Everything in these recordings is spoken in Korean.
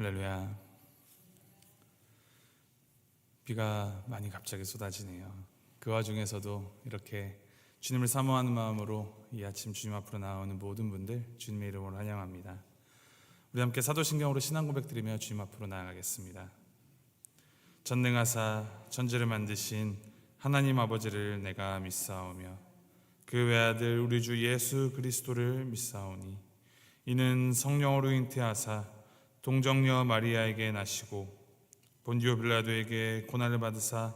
할렐루야. 비가 많이 갑자기 쏟아지네요. 그 와중에서도 이렇게 주님을 사모하는 마음으로 이 아침 주님 앞으로 나오는 모든 분들 주님의 이름으로 환영합니다. 우리 함께 사도신경으로 신앙 고백드리며 주님 앞으로 나아가겠습니다. 전능하사 천지를 만드신 하나님 아버지를 내가 믿사오며 그 외아들 우리 주 예수 그리스도를 믿사오니 이는 성령으로 잉태하사 동정녀 마리아에게 나시고 본디오 빌라도에게 고난을 받으사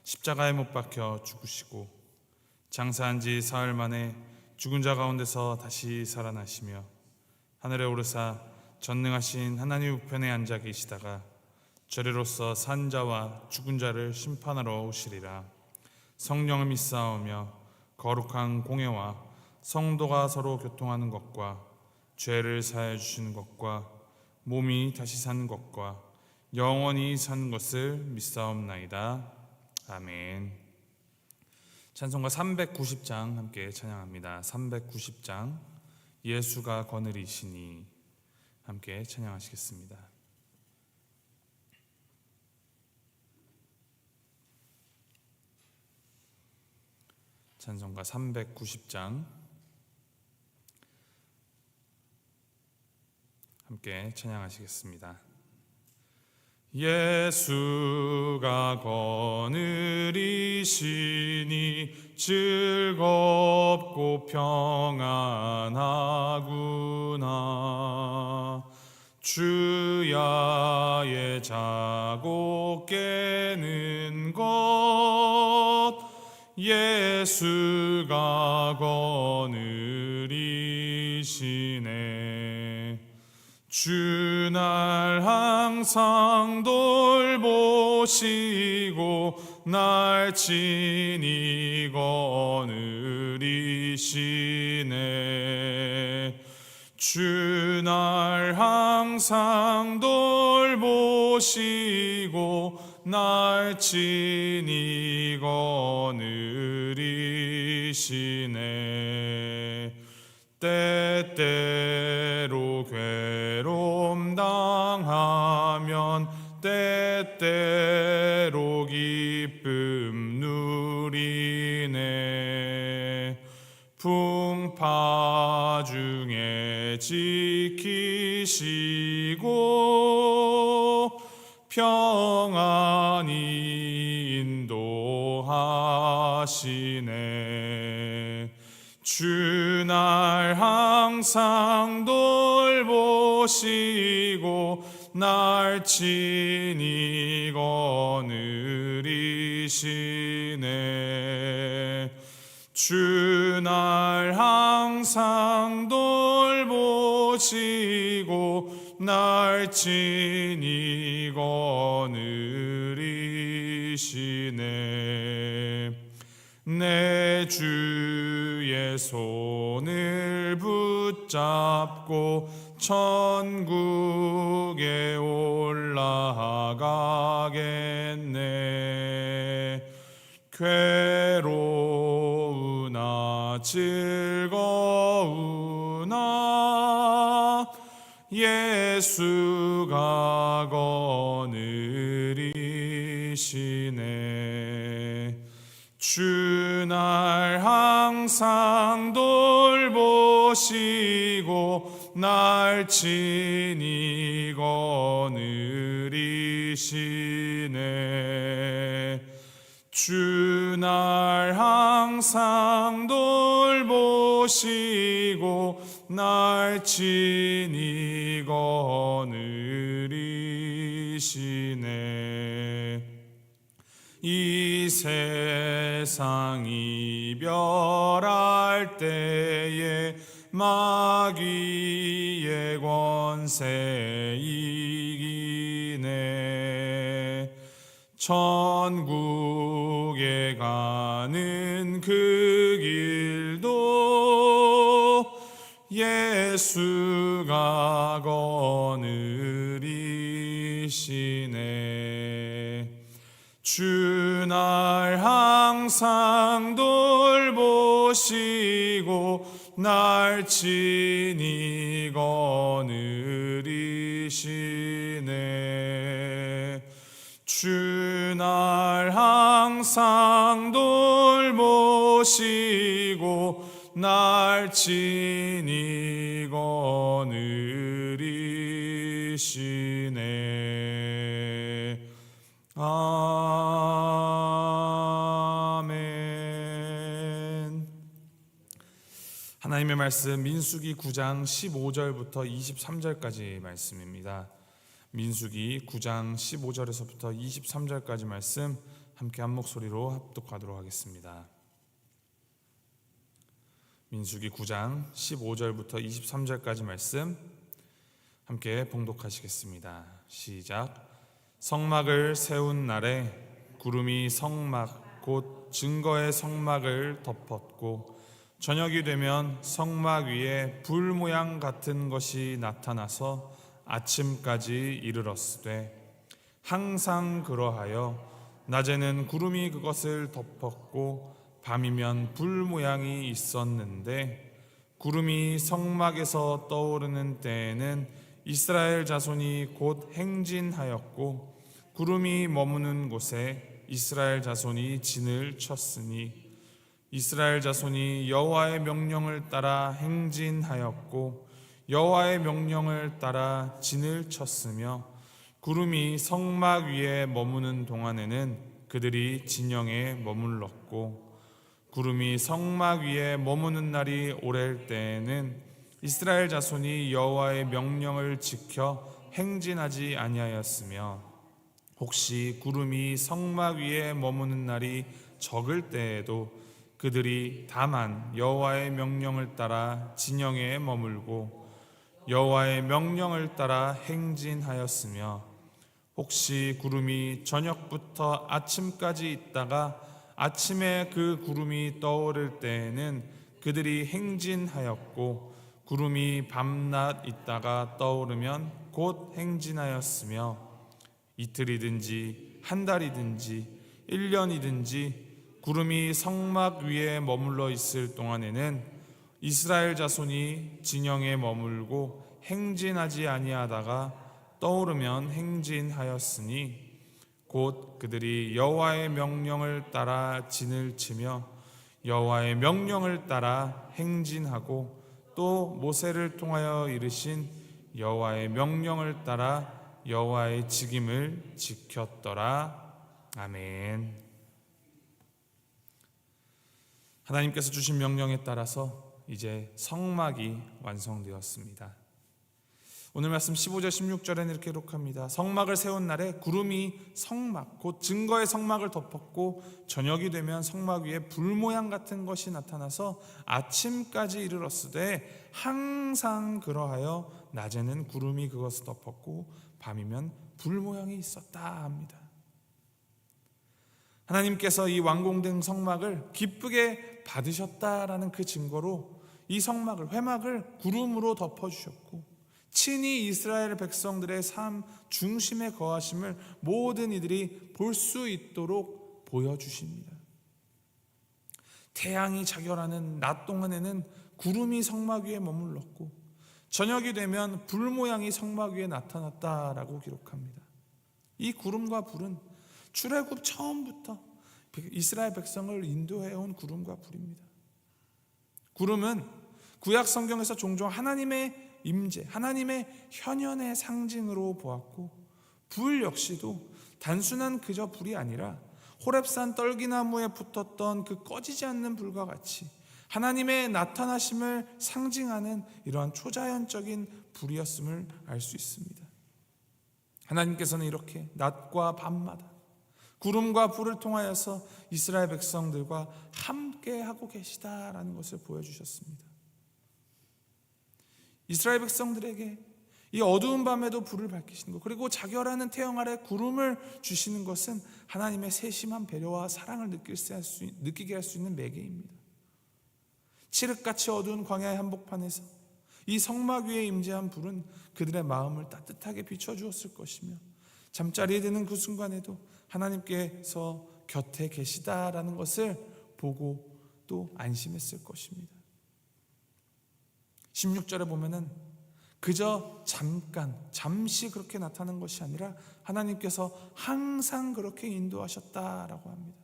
십자가에 못 박혀 죽으시고 장사한 지 사흘 만에 죽은 자 가운데서 다시 살아나시며 하늘에 오르사 전능하신 하나님 우편에 앉아 계시다가 저리로서 산 자와 죽은 자를 심판하러 오시리라. 성령을 믿사오며 거룩한 공회와 성도가 서로 교통하는 것과 죄를 사하여 주시는 것과 몸이 다시 사는 것과 영원히 사는 것을 믿사옵나이다. 아멘. 찬송가 390장 함께 찬양합니다. 390장 예수가 거느리시니 함께 찬양하시겠습니다. 찬송가 390장 함께 찬양하시겠습니다. 예수가 거느리시니 즐겁고 평안하구나. 주야의 자고 깨는 것 예수가 거느리시네. 주날 항상 돌보시고 날 친히 거느리시네. 주날 항상 돌보시고 날 친히 거느리시네. 때때로 괴로움 당하면 때때로 기쁨 누리네. 풍파 중에 지키시고 평안히 인도하시네. 주날 항상 돌보시고 날 친히 거느리시네. 주날 항상 돌보시고 날 친히 거느리시네. 내 주의 손을 붙잡고 천국에 올라가겠네. 괴로우나 즐거우나 예수가 거느리시네. 주날 항상 돌보시고 날 친히 거느리시네. 주날 항상 돌보시고 날 친히 거느리시네. 이 세상 이별할 때에 마귀의 권세 이기네. 천국에 가는 그 길도 예수가 거느리시네. 주날 항상 돌보 모시고 날 친히 거느리시네. 주 날 항상 돌보시고 날 친히 거느리시네. 아멘. 하나님의 말씀 민수기 9장 15절부터 23절까지 말씀입니다. 민수기 9장 15절에서부터 23절까지 말씀 함께 한 목소리로 합독하도록 하겠습니다. 민수기 9장 15절부터 23절까지 말씀 함께 봉독하시겠습니다. 시작. 성막을 세운 날에 구름이 성막 곧 증거의 성막을 덮었고 저녁이 되면 성막 위에 불 모양 같은 것이 나타나서 아침까지 이르렀으되 항상 그러하여 낮에는 구름이 그것을 덮었고 밤이면 불 모양이 있었는데 구름이 성막에서 떠오르는 때에는 이스라엘 자손이 곧 행진하였고 구름이 머무는 곳에 이스라엘 자손이 진을 쳤으니 이스라엘 자손이 여호와의 명령을 따라 행진하였고 여호와의 명령을 따라 진을 쳤으며 구름이 성막 위에 머무는 동안에는 그들이 진영에 머물렀고 구름이 성막 위에 머무는 날이 오랠 때에는 이스라엘 자손이 여호와의 명령을 지켜 행진하지 아니하였으며 혹시 구름이 성막 위에 머무는 날이 적을 때에도 그들이 다만 여호와의 명령을 따라 진영에 머물고 여호와의 명령을 따라 행진하였으며 혹시 구름이 저녁부터 아침까지 있다가 아침에 그 구름이 떠오를 때에는 그들이 행진하였고 구름이 밤낮 있다가 떠오르면 곧 행진하였으며 이틀이든지 한 달이든지 1년이든지 구름이 성막 위에 머물러 있을 동안에는 이스라엘 자손이 진영에 머물고 행진하지 아니하다가 떠오르면 행진하였으니 곧 그들이 여호와의 명령을 따라 진을 치며 여호와의 명령을 따라 행진하고 또 모세를 통하여 이르신 여호와의 명령을 따라 여호와의 직임을 지켰더라. 아멘. 하나님께서 주신 명령에 따라서 이제 성막이 완성되었습니다. 오늘 말씀 15절 16절에는 이렇게 기록합니다. 성막을 세운 날에 구름이 성막 곧 증거의 성막을 덮었고 저녁이 되면 성막 위에 불 모양 같은 것이 나타나서 아침까지 이르렀으되 항상 그러하여 낮에는 구름이 그것을 덮었고 밤이면 불 모양이 있었다 합니다. 하나님께서 이 완공된 성막을 기쁘게 받으셨다라는 그 증거로 이 성막을 회막을 구름으로 덮어주셨고 친히 이스라엘 백성들의 삶 중심에 거하심을 모든 이들이 볼 수 있도록 보여주십니다. 태양이 자결하는 낮 동안에는 구름이 성막 위에 머물렀고 저녁이 되면 불 모양이 성막 위에 나타났다라고 기록합니다. 이 구름과 불은 출애굽 처음부터 이스라엘 백성을 인도해온 구름과 불입니다. 구름은 구약 성경에서 종종 하나님의 임재, 하나님의 현현의 상징으로 보았고 불 역시도 단순한 그저 불이 아니라 호렙산 떨기나무에 붙었던 그 꺼지지 않는 불과 같이 하나님의 나타나심을 상징하는 이러한 초자연적인 불이었음을 알 수 있습니다. 하나님께서는 이렇게 낮과 밤마다 구름과 불을 통하여서 이스라엘 백성들과 함께 하고 계시다라는 것을 보여주셨습니다. 이스라엘 백성들에게 이 어두운 밤에도 불을 밝히시는 것, 그리고 자결하는 태양 아래 구름을 주시는 것은 하나님의 세심한 배려와 사랑을 느끼게 할 수 있는 매개입니다. 칠흑같이 어두운 광야의 한복판에서 이 성막 위에 임재한 불은 그들의 마음을 따뜻하게 비춰주었을 것이며 잠자리에 드는 그 순간에도 하나님께서 곁에 계시다라는 것을 보고 또 안심했을 것입니다. 16절에 보면은 그저 잠시 그렇게 나타난 것이 아니라 하나님께서 항상 그렇게 인도하셨다라고 합니다.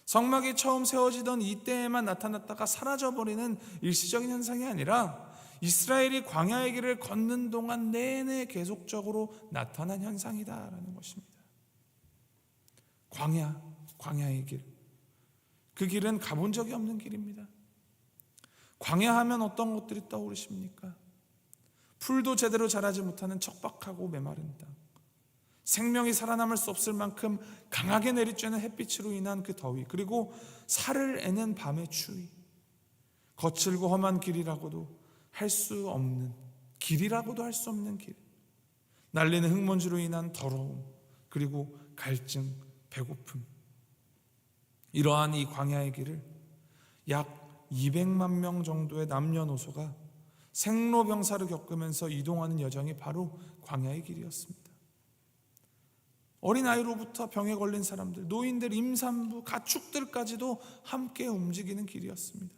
성막이 처음 세워지던 이때에만 나타났다가 사라져버리는 일시적인 현상이 아니라 이스라엘이 광야의 길을 걷는 동안 내내 계속적으로 나타난 현상이다라는 것입니다. 광야의 길. 그 길은 가본 적이 없는 길입니다. 광야하면 어떤 것들이 떠오르십니까? 풀도 제대로 자라지 못하는 척박하고 메마른 땅, 생명이 살아남을 수 없을 만큼 강하게 내리쬐는 햇빛으로 인한 그 더위, 그리고 살을 애는 밤의 추위, 거칠고 험한 길이라고도 할 수 없는 길, 날리는 흙먼지로 인한 더러움, 그리고 갈증, 배고픔. 이러한 이 광야의 길을 약 200만 명 정도의 남녀노소가 생로병사를 겪으면서 이동하는 여정이 바로 광야의 길이었습니다. 어린아이로부터 병에 걸린 사람들, 노인들, 임산부, 가축들까지도 함께 움직이는 길이었습니다.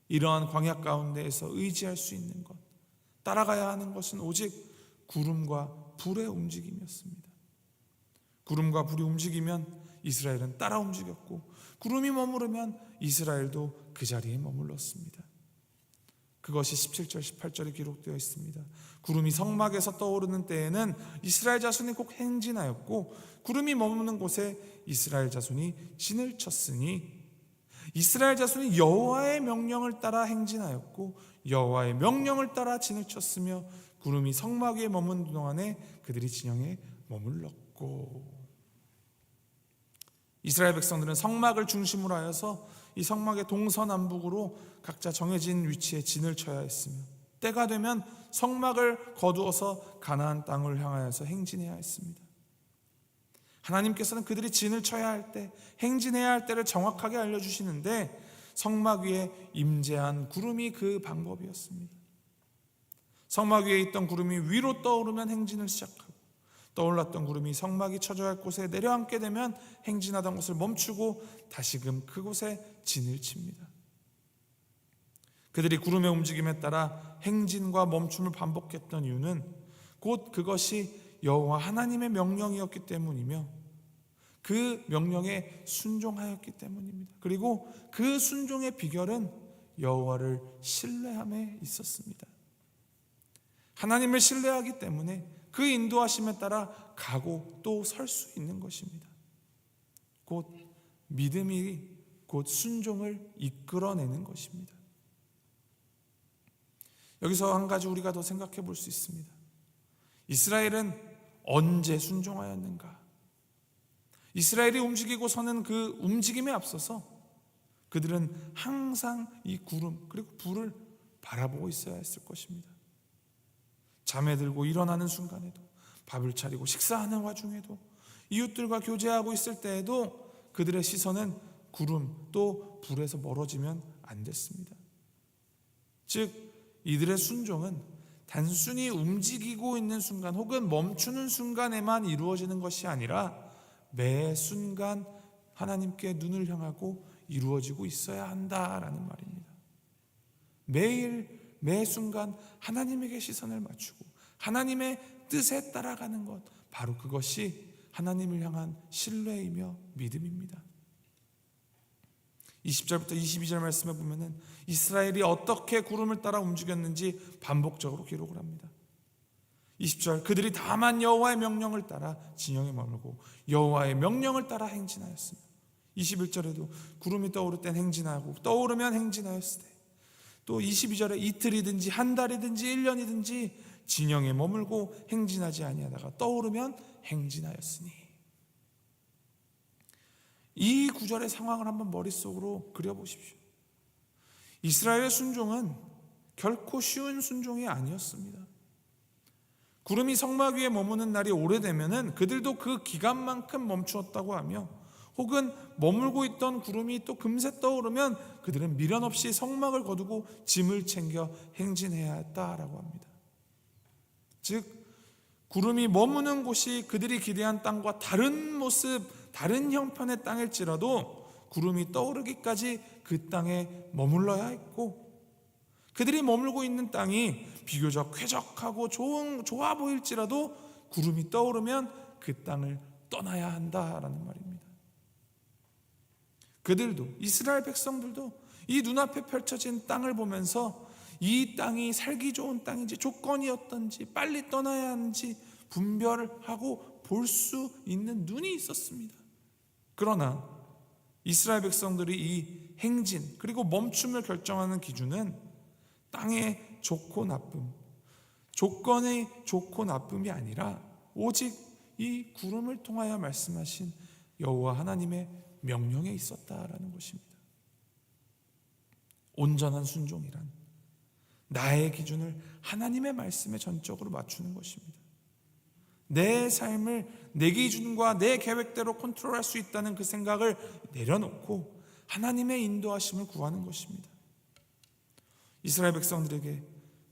이러한 광야 가운데에서 의지할 수 있는 것, 따라가야 하는 것은 오직 구름과 불의 움직임이었습니다. 구름과 불이 움직이면 이스라엘은 따라 움직였고, 구름이 머무르면 이스라엘도 그 자리에 머물렀습니다. 그것이 17절, 18절에 기록되어 있습니다. 구름이 성막에서 떠오르는 때에는 이스라엘 자손이 꼭 행진하였고, 구름이 머무는 곳에 이스라엘 자손이 진을 쳤으니 이스라엘 자손이 여호와의 명령을 따라 행진하였고 여호와의 명령을 따라 진을 쳤으며 구름이 성막 위에 머무는 동안에 그들이 진영에 머물렀고. 이스라엘 백성들은 성막을 중심으로 하여서 이 성막의 동서남북으로 각자 정해진 위치에 진을 쳐야 했으며, 때가 되면 성막을 거두어서 가나안 땅을 향하여서 행진해야 했습니다. 하나님께서는 그들이 진을 쳐야 할 때, 행진해야 할 때를 정확하게 알려주시는데 성막 위에 임재한 구름이 그 방법이었습니다. 성막 위에 있던 구름이 위로 떠오르면 행진을 시작하고, 떠올랐던 구름이 성막이 쳐져야 할 곳에 내려앉게 되면 행진하던 것을 멈추고 다시금 그곳에 진을 칩니다. 그들이 구름의 움직임에 따라 행진과 멈춤을 반복했던 이유는 곧 그것이 여호와 하나님의 명령이었기 때문이며 그 명령에 순종하였기 때문입니다. 그리고 그 순종의 비결은 여호와를 신뢰함에 있었습니다. 하나님을 신뢰하기 때문에 그 인도하심에 따라 가고 또 설 수 있는 것입니다. 곧 믿음이 곧 순종을 이끌어내는 것입니다. 여기서 한 가지 우리가 더 생각해 볼 수 있습니다. 이스라엘은 언제 순종하였는가? 이스라엘이 움직이고 서는 그 움직임에 앞서서 그들은 항상 이 구름 그리고 불을 바라보고 있어야 했을 것입니다. 잠에 들고 일어나는 순간에도, 밥을 차리고 식사하는 와중에도, 이웃들과 교제하고 있을 때에도 그들의 시선은 구름 또 불에서 멀어지면 안 됐습니다. 즉 이들의 순종은 단순히 움직이고 있는 순간 혹은 멈추는 순간에만 이루어지는 것이 아니라 매 순간 하나님께 눈을 향하고 이루어지고 있어야 한다라는 말입니다. 매일 매 순간 하나님에게 시선을 맞추고 하나님의 뜻에 따라가는 것, 바로 그것이 하나님을 향한 신뢰이며 믿음입니다. 20절부터 22절 말씀에 보면은 이스라엘이 어떻게 구름을 따라 움직였는지 반복적으로 기록을 합니다. 20절, 그들이 다만 여호와의 명령을 따라 진영에 머물고 여호와의 명령을 따라 행진하였으며, 21절에도 구름이 떠오를 땐 행진하고 떠오르면 행진하였으되, 또 22절에 이틀이든지 한 달이든지 1년이든지 진영에 머물고 행진하지 아니하다가 떠오르면 행진하였으니. 이 구절의 상황을 한번 머릿속으로 그려보십시오. 이스라엘의 순종은 결코 쉬운 순종이 아니었습니다. 구름이 성막 위에 머무는 날이 오래되면은 그들도 그 기간만큼 멈추었다고 하며, 혹은 머물고 있던 구름이 또 금세 떠오르면 그들은 미련 없이 성막을 거두고 짐을 챙겨 행진해야 했다라고 합니다. 즉 구름이 머무는 곳이 그들이 기대한 땅과 다른 모습, 다른 형편의 땅일지라도 구름이 떠오르기까지 그 땅에 머물러야 했고, 그들이 머물고 있는 땅이 비교적 쾌적하고 좋아 보일지라도 구름이 떠오르면 그 땅을 떠나야 한다라는 말입니다. 그들도, 이스라엘 백성들도 이 눈앞에 펼쳐진 땅을 보면서 이 땅이 살기 좋은 땅인지 조건이 어떤지 빨리 떠나야 하는지 분별하고 볼 수 있는 눈이 있었습니다. 그러나 이스라엘 백성들이 이 행진 그리고 멈춤을 결정하는 기준은 땅의 좋고 나쁨, 조건의 좋고 나쁨이 아니라 오직 이 구름을 통하여 말씀하신 여호와 하나님의 명령에 있었다라는 것입니다. 온전한 순종이란 나의 기준을 하나님의 말씀에 전적으로 맞추는 것입니다. 내 삶을 내 기준과 내 계획대로 컨트롤할 수 있다는 그 생각을 내려놓고 하나님의 인도하심을 구하는 것입니다. 이스라엘 백성들에게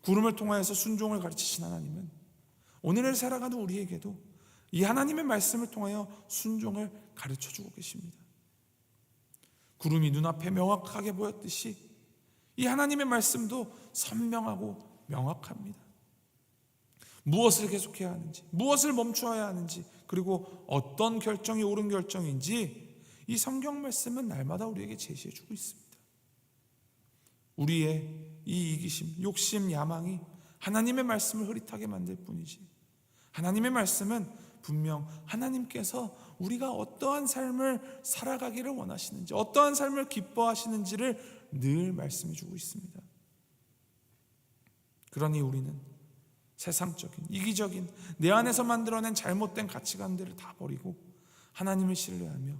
구름을 통하여서 순종을 가르치신 하나님은 오늘을 살아가는 우리에게도 이 하나님의 말씀을 통하여 순종을 가르쳐주고 계십니다. 구름이 눈앞에 명확하게 보였듯이 이 하나님의 말씀도 선명하고 명확합니다. 무엇을 계속해야 하는지, 무엇을 멈추어야 하는지, 그리고 어떤 결정이 옳은 결정인지 이 성경 말씀은 날마다 우리에게 제시해주고 있습니다. 우리의 이 이기심, 욕심, 야망이 하나님의 말씀을 흐릿하게 만들 뿐이지, 하나님의 말씀은 분명 하나님께서 우리가 어떠한 삶을 살아가기를 원하시는지, 어떠한 삶을 기뻐하시는지를 늘 말씀해주고 있습니다. 그러니 우리는 세상적인, 이기적인 내 안에서 만들어낸 잘못된 가치관들을 다 버리고 하나님을 신뢰하며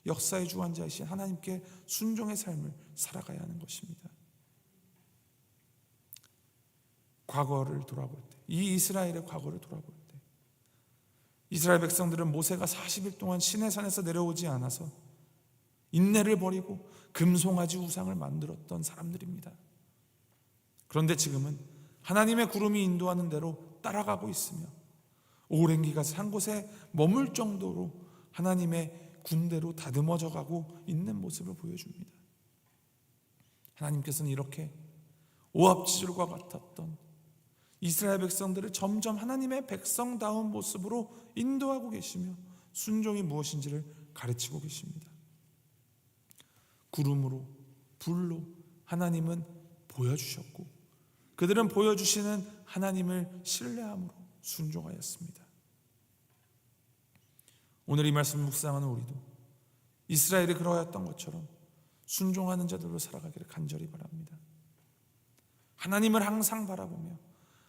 역사의 주관자이신 하나님께 순종의 삶을 살아가야 하는 것입니다. 과거를 돌아볼 때, 이 이스라엘의 과거를 돌아볼 때, 이스라엘 백성들은 모세가 40일 동안 시내산에서 내려오지 않아서 인내를 버리고 금송아지 우상을 만들었던 사람들입니다. 그런데 지금은 하나님의 구름이 인도하는 대로 따라가고 있으며 오랜 기간 한 곳에 머물 정도로 하나님의 군대로 다듬어져 가고 있는 모습을 보여줍니다. 하나님께서는 이렇게 오합지졸과 같았던 이스라엘 백성들을 점점 하나님의 백성다운 모습으로 인도하고 계시며 순종이 무엇인지를 가르치고 계십니다. 구름으로, 불로 하나님은 보여주셨고 그들은 보여주시는 하나님을 신뢰함으로 순종하였습니다. 오늘 이 말씀을 묵상하는 우리도 이스라엘이 그러했던 것처럼 순종하는 자들로 살아가기를 간절히 바랍니다. 하나님을 항상 바라보며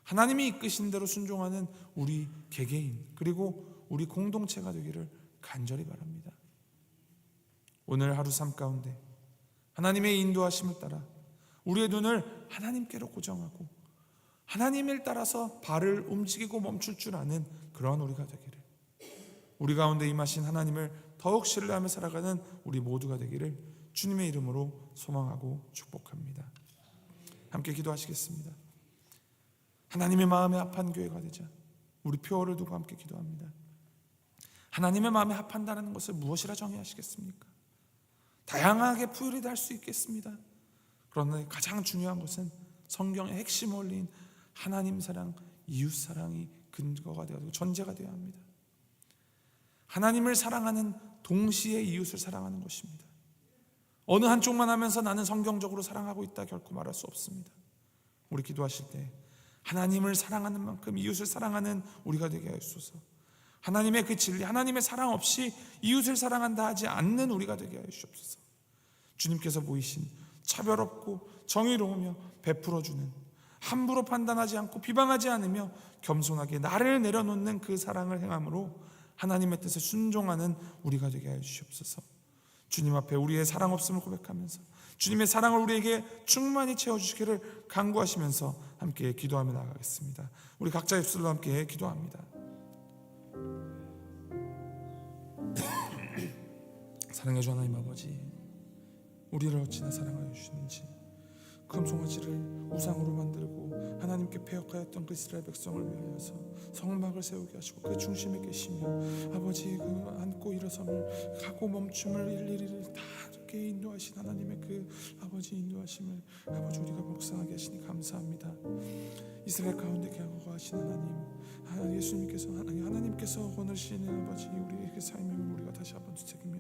하나님이 이끄신 대로 순종하는 우리 개개인 그리고 우리 공동체가 되기를 간절히 바랍니다. 오늘 하루 삶 가운데 하나님의 인도하심을 따라 우리의 눈을 하나님께로 고정하고 하나님을 따라서 발을 움직이고 멈출 줄 아는 그러한 우리가 되기를, 우리 가운데 임하신 하나님을 더욱 신뢰하며 살아가는 우리 모두가 되기를 주님의 이름으로 소망하고 축복합니다. 함께 기도하시겠습니다. 하나님의 마음에 합한 교회가 되자 우리 표어를 두고 함께 기도합니다. 하나님의 마음에 합한다는 것을 무엇이라 정의하시겠습니까? 다양하게 표현이 될 수 있겠습니다. 그러나 가장 중요한 것은 성경의 핵심 원리인 하나님 사랑, 이웃 사랑이 근거가 되어야 전제가 되어야 합니다. 하나님을 사랑하는 동시에 이웃을 사랑하는 것입니다. 어느 한쪽만 하면서 나는 성경적으로 사랑하고 있다 결코 말할 수 없습니다. 우리 기도하실 때 하나님을 사랑하는 만큼 이웃을 사랑하는 우리가 되게 하옵소서. 하나님의 그 진리, 하나님의 사랑 없이 이웃을 사랑한다 하지 않는 우리가 되게 하여 주옵소서. 주님께서 보이신 차별 없고 정의로우며 베풀어주는, 함부로 판단하지 않고 비방하지 않으며 겸손하게 나를 내려놓는 그 사랑을 행함으로 하나님의 뜻에 순종하는 우리가 되게 하여 주시옵소서. 주님 앞에 우리의 사랑 없음을 고백하면서 주님의 사랑을 우리에게 충만히 채워주시기를 간구하시면서 함께 기도하며 나아가겠습니다. 우리 각자 입술로 함께 기도합니다. 사랑해 주 하나님 아버지, 우리를 어찌나 사랑하여 주시는지, 금송아지를 우상으로 만들고 하나님께 패역하였던 그 이스라엘 백성을 위하여서 성막을 세우게 하시고 그 중심에 계시며 아버지 그 앉고 일어섬을 가고 멈춤을 일일이 다 함께 인도하신 하나님의 그 아버지 인도하심을 아버지 우리가 묵상하게 하시니 감사합니다. 이스라엘 가운데 거하신 하나님, 예수님께서 하나님께서 원하시는 아버지 우리의 그 삶을 우리가 다시 한번 되새기며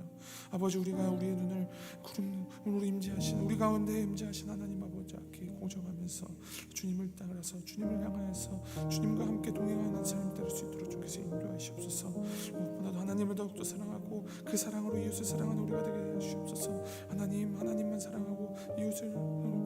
아버지 우리가 우리의 눈을 구름으로 임재하신 우리 가운데 임재하신 하나님 아버지 앞에 고정하면서 주님을 따라서 주님을 향하여서 주님과 함께 동행하는 삶이 될 수 있도록 주께서 인도하시옵소서. 무엇보다도 하나님을 더욱더 사랑하고 그 사랑으로 이웃을 사랑하는 우리가 되게 하시옵소서. 하나님만 사랑하고 이웃을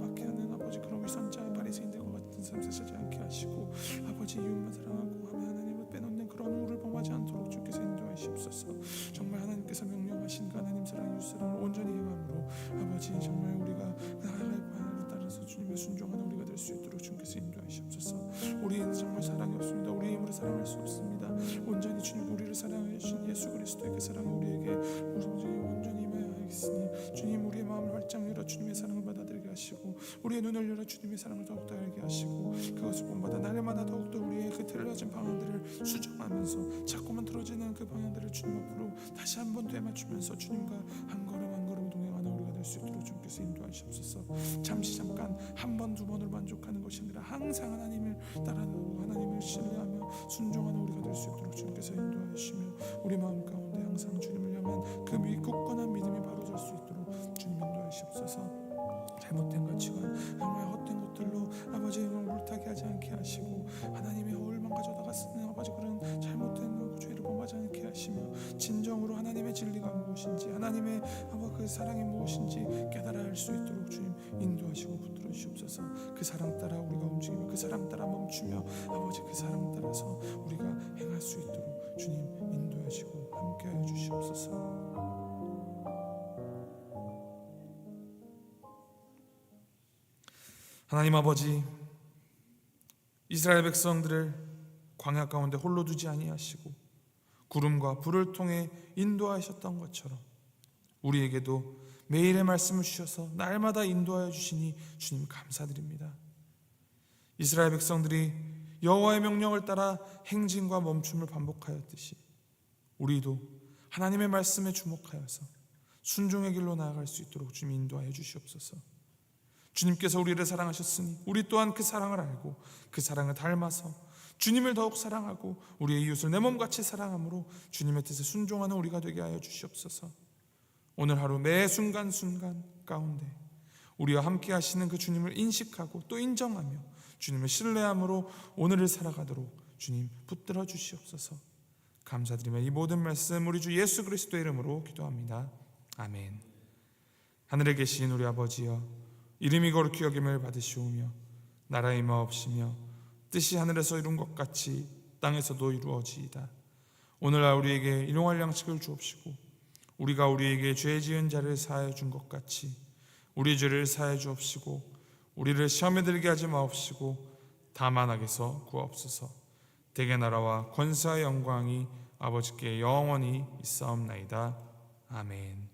받게 하는 아버지 그런 위선자 바리새인들과 같은 삶 사지 않게 하시고 아버지 이웃만 사랑하고 하며 하나님을 빼놓는 그런 우를 범하지 않도록 주께서 인도하시옵소서. 정말 하나님께서 명령하신 그 하나님 사랑 이웃 사랑을 온전히 행함으로 아버지 정말 우리가 나아갈 바를 따라서 주님의 순종하는 우리가 될 수 있도록 주께서 인도하시옵소서. 우리는 정말 사랑이 없습니다. 우리의 힘으로 사랑할 수 없습니다. 온전히 주님 우리를 사랑해 주신 예수 그리스도의 그 사랑이 우리에게 온전히 임하였으니 주님 우리의 마음을 활짝 열어 주님의 사랑을 받아들이게 하시고 우리의 눈을 열어 주님의 사랑을 더욱더 알게 하시고 그것을 본받아 날마다 더욱더 우리의 그 틀어진 방향들을 수정하면서 자꾸만 틀어지는 그 방향들을 주님 앞으로 다시 한번 되맞추면서 주님과 한 걸음 한 걸음 동행하는 우리가 될 수 있도록 주께서 인도하시옵소서. 잠시 잠깐 한 번 두 번으로 만족하는 것이 아니라 항상 하나님을 따라가고 하나님을 신뢰하며 순종하는 우리가 될 수 있도록 주께서 인도하시며 우리 마음 가운데 항상 주님을 향한 그 굳건한 믿음이 바로 설 수 있도록 주님 인도하시옵소서. 잘못된 가치관 정말 헛된 것들로 아버지의 물타게 하지 않게 하시고 하나님의 허울만 가져다가 쓰는 아버지 그런 잘못된 죄를 범하지 않게 하시며 진정으로 하나님의 진리가 무엇인지 하나님의 그 사랑이 무엇인지 깨달아 알 수 있도록 주님 인도하시고 붙들어 주시옵소서. 그 사랑 따라 우리가 움직이며 그 사랑 따라 멈추며 아버지 그 사랑 따라서 우리가 행할 수 있도록 주님 인도하시고 함께하여 주시옵소서. 하나님 아버지, 이스라엘 백성들을 광야 가운데 홀로 두지 아니하시고 구름과 불을 통해 인도하셨던 것처럼 우리에게도 매일의 말씀을 주셔서 날마다 인도하여 주시니 주님 감사드립니다. 이스라엘 백성들이 여호와의 명령을 따라 행진과 멈춤을 반복하였듯이 우리도 하나님의 말씀에 주목하여서 순종의 길로 나아갈 수 있도록 주님 인도하여 주시옵소서. 주님께서 우리를 사랑하셨으니 우리 또한 그 사랑을 알고 그 사랑을 닮아서 주님을 더욱 사랑하고 우리의 이웃을 내 몸같이 사랑함으로 주님의 뜻에 순종하는 우리가 되게 하여 주시옵소서. 오늘 하루 매 순간순간 가운데 우리와 함께 하시는 그 주님을 인식하고 또 인정하며 주님을 신뢰함으로 오늘을 살아가도록 주님 붙들어 주시옵소서. 감사드리며 이 모든 말씀 우리 주 예수 그리스도의 이름으로 기도합니다. 아멘. 하늘에 계신 우리 아버지여, 이름이 거룩히 여김을 받으시오며 나라의 임하옵시며 뜻이 하늘에서 이룬 것 같이 땅에서도 이루어지이다. 오늘날 우리에게 일용할 양식을 주옵시고 우리가 우리에게 죄 지은 자를 사하여 준 것 같이 우리 죄를 사하여 주옵시고 우리를 시험에 들게 하지 마옵시고 다만 악에서 구하옵소서. 대개 나라와 권세와 영광이 아버지께 영원히 있사옵나이다. 아멘.